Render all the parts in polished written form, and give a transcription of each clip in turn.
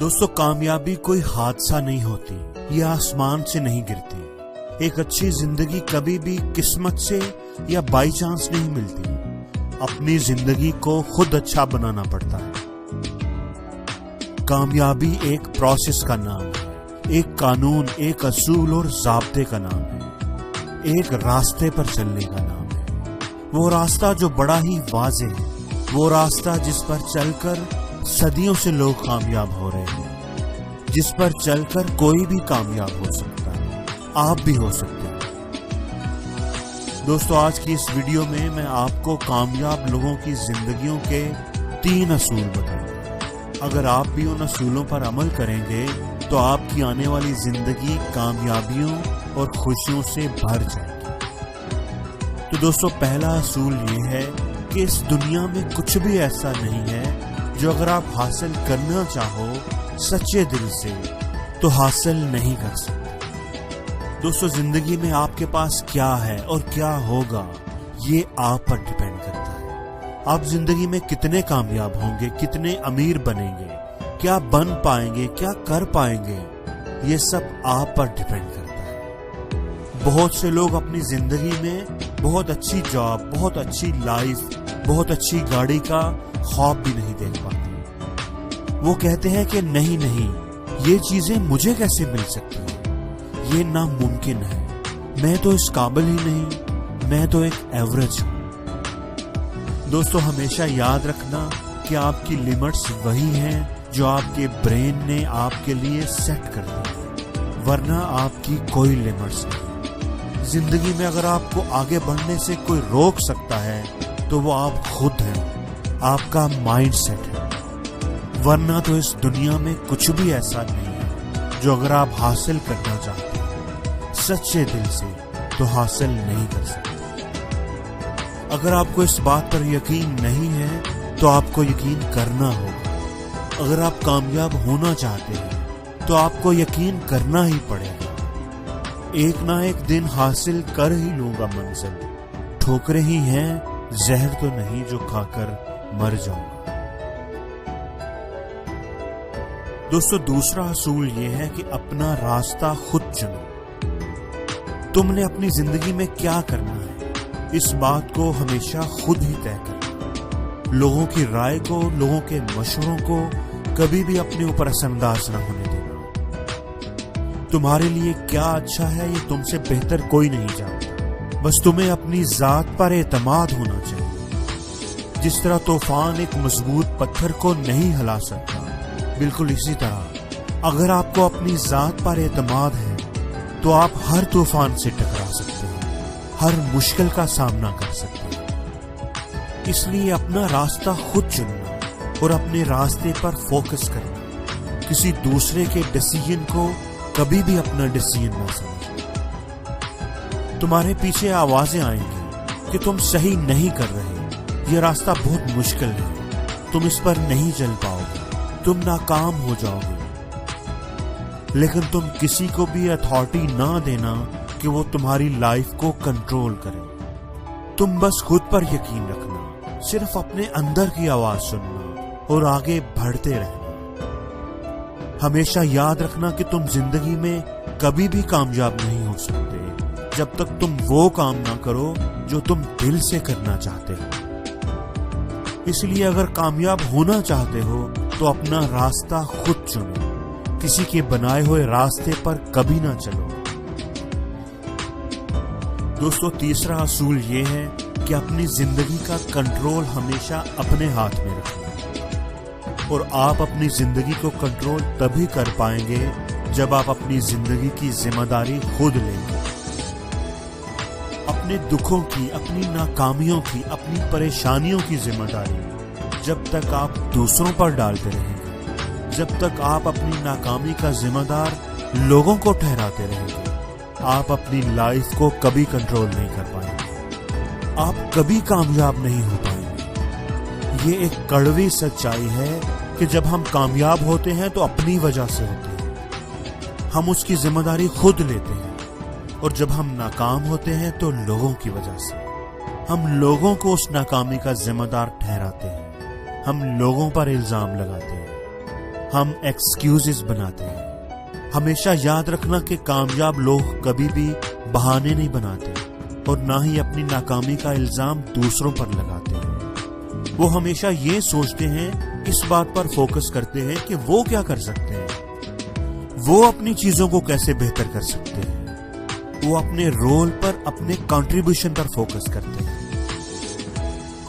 दोस्तों, कामयाबी कोई हादसा नहीं होती, ये आसमान से नहीं गिरती। एक अच्छी जिंदगी कभी भी किस्मत से या बाई चांस नहीं मिलती। अपनी जिंदगी को खुद अच्छा बनाना पड़ता है। कामयाबी एक प्रोसेस का नाम है, एक कानून, एक असूल और ज़ाब्ते का नाम है, एक रास्ते पर चलने का नाम है। वो रास्ता जो बड़ा ही वाज़े है, वो रास्ता जिस पर चलकर सदियों से लोग कामयाब हो रहे हैं, जिस पर चलकर कोई भी कामयाब हो सकता है, आप भी हो सकते हैं। दोस्तों, आज की इस वीडियो में मैं आपको कामयाब लोगों की जिंदगियों के 3 असूल बताऊंगा। अगर आप भी उन असूलों पर अमल करेंगे तो आपकी आने वाली जिंदगी कामयाबियों और खुशियों से भर जाएगी। तो दोस्तों, पहला असूल ये है कि इस दुनिया में कुछ भी ऐसा नहीं है जो अगर आप हासिल करना चाहो सच्चे दिल से तो हासिल नहीं कर सकते। दोस्तों, जिंदगी में आपके पास क्या है और क्या होगा, ये आप पर डिपेंड करता है। आप जिंदगी में कितने कामयाब होंगे, कितने अमीर बनेंगे, क्या बन पाएंगे, क्या कर पाएंगे, ये सब आप पर डिपेंड करता है। बहुत से लोग अपनी जिंदगी में बहुत अच्छी जॉब, बहुत अच्छी लाइफ, बहुत अच्छी गाड़ी का ख्वाब भी नहीं देख पाते। वो कहते हैं कि नहीं, ये चीजें मुझे कैसे मिल सकती हैं, ये नामुमकिन है, मैं तो इस काबिल ही नहीं, मैं तो एक एवरेज हूं। दोस्तों, हमेशा याद रखना कि आपकी लिमिट्स वही हैं जो आपके ब्रेन ने आपके लिए सेट कर दी, वरना आपकी कोई लिमिट्स नहीं। जिंदगी में अगर आपको आगे बढ़ने से कोई रोक सकता है तो वो आप खुद हैं, आपका माइंड सेट है। वरना तो इस दुनिया में कुछ भी ऐसा नहीं है जो अगर आप हासिल करना चाहते हैं सच्चे दिल से तो हासिल नहीं कर सकते। अगर आपको इस बात पर यकीन नहीं है तो आपको यकीन करना होगा। अगर आप कामयाब होना चाहते हैं तो आपको यकीन करना ही पड़ेगा। एक ना एक दिन हासिल कर ही लूंगा मंजिल, ठोकरें ही हैं, जहर तो नहीं जो खाकर मर जाऊंगा। दोस्तों, दूसरा असूल ये है कि अपना रास्ता खुद चुनो। तुमने अपनी जिंदगी में क्या करना है, इस बात को हमेशा खुद ही तय करना। लोगों की राय को, लोगों के मशवरों को कभी भी अपने ऊपर असरअंदाज न होने देना। तुम्हारे लिए क्या अच्छा है ये तुमसे बेहतर कोई नहीं जानता। बस तुम्हें अपनी जात पर एतमाद होना चाहिए। जिस तरह तूफान एक मजबूत पत्थर को नहीं हिला सकता, बिल्कुल इसी तरह अगर आपको अपनी जात पर एतमाद है तो आप हर तूफान से टकरा सकते हैं, हर मुश्किल का सामना कर सकते हैं। इसलिए अपना रास्ता खुद चुनना और अपने रास्ते पर फोकस करना। किसी दूसरे के डिसीजन को कभी भी अपना डिसीजन ना समझना। तुम्हारे पीछे आवाजें आएंगी कि तुम सही नहीं कर रहे, ये रास्ता बहुत मुश्किल है, तुम इस पर नहीं चल पाओगे, तुम नाकाम हो जाओगे। लेकिन तुम किसी को भी अथॉरिटी ना देना कि वो तुम्हारी लाइफ को कंट्रोल करे। तुम बस खुद पर यकीन रखना, सिर्फ अपने अंदर की आवाज सुनना और आगे बढ़ते रहना। हमेशा याद रखना कि तुम जिंदगी में कभी भी कामयाब नहीं हो सकते जब तक तुम वो काम ना करो जो तुम दिल से करना चाहते हो। इसलिए अगर कामयाब होना चाहते हो तो अपना रास्ता खुद चुनो, किसी के बनाए हुए रास्ते पर कभी ना चलो। दोस्तों, तीसरा असूल ये है कि अपनी जिंदगी का कंट्रोल हमेशा अपने हाथ में रखना। और आप अपनी जिंदगी को कंट्रोल तभी कर पाएंगे जब आप अपनी जिंदगी की जिम्मेदारी खुद लेंगे। अपने दुखों की, अपनी नाकामियों की, अपनी परेशानियों की जिम्मेदारी जब तक आप दूसरों पर डालते रहेंगे, जब तक आप अपनी नाकामी का जिम्मेदार लोगों को ठहराते रहेंगे, आप अपनी लाइफ को कभी कंट्रोल नहीं कर पाएंगे। आप कभी कामयाब नहीं हो पाएंगे। ये एक कड़वी सच्चाई है कि जब हम कामयाब होते हैं तो अपनी वजह से होते हैं, हम उसकी जिम्मेदारी खुद लेते हैं। और जब हम नाकाम होते हैं तो लोगों की वजह से, हम लोगों को उस नाकामी का जिम्मेदार ठहराते हैं, हम लोगों पर इल्जाम लगाते हैं, हम एक्सक्यूजेस बनाते हैं। हमेशा याद रखना कि कामयाब लोग कभी भी बहाने नहीं बनाते और ना ही अपनी नाकामी का इल्जाम दूसरों पर लगाते हैं। वो हमेशा ये सोचते हैं, इस बात पर फोकस करते हैं कि वो क्या कर सकते हैं, वो अपनी चीजों को कैसे बेहतर कर सकते हैं। वो अपने रोल पर, अपने कंट्रीब्यूशन पर फोकस करते हैं।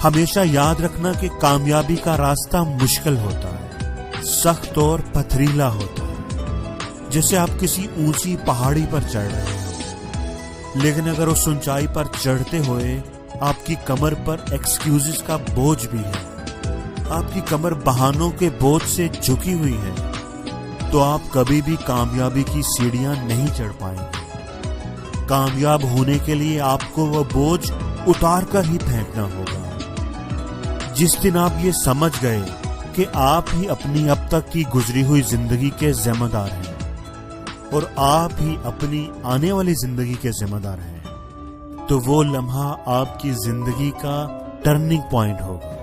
हमेशा याद रखना कि कामयाबी का रास्ता मुश्किल होता है, सख्त और पथरीला होता है, जैसे आप किसी ऊंची पहाड़ी पर चढ़ रहे हो। लेकिन अगर उस ऊंचाई पर चढ़ते हुए आपकी कमर पर एक्सक्यूजेस का बोझ भी है, आपकी कमर बहानों के बोझ से झुकी हुई है, तो आप कभी भी कामयाबी की सीढ़ियां नहीं चढ़ पाएंगे। कामयाब होने के लिए आपको वह बोझ उतार कर ही फेंकना होगा। जिस दिन आप ये समझ गए कि आप ही अपनी अब तक की गुजरी हुई जिंदगी के जिम्मेदार हैं और आप ही अपनी आने वाली जिंदगी के जिम्मेदार हैं, तो वो लम्हा आपकी जिंदगी का टर्निंग पॉइंट होगा।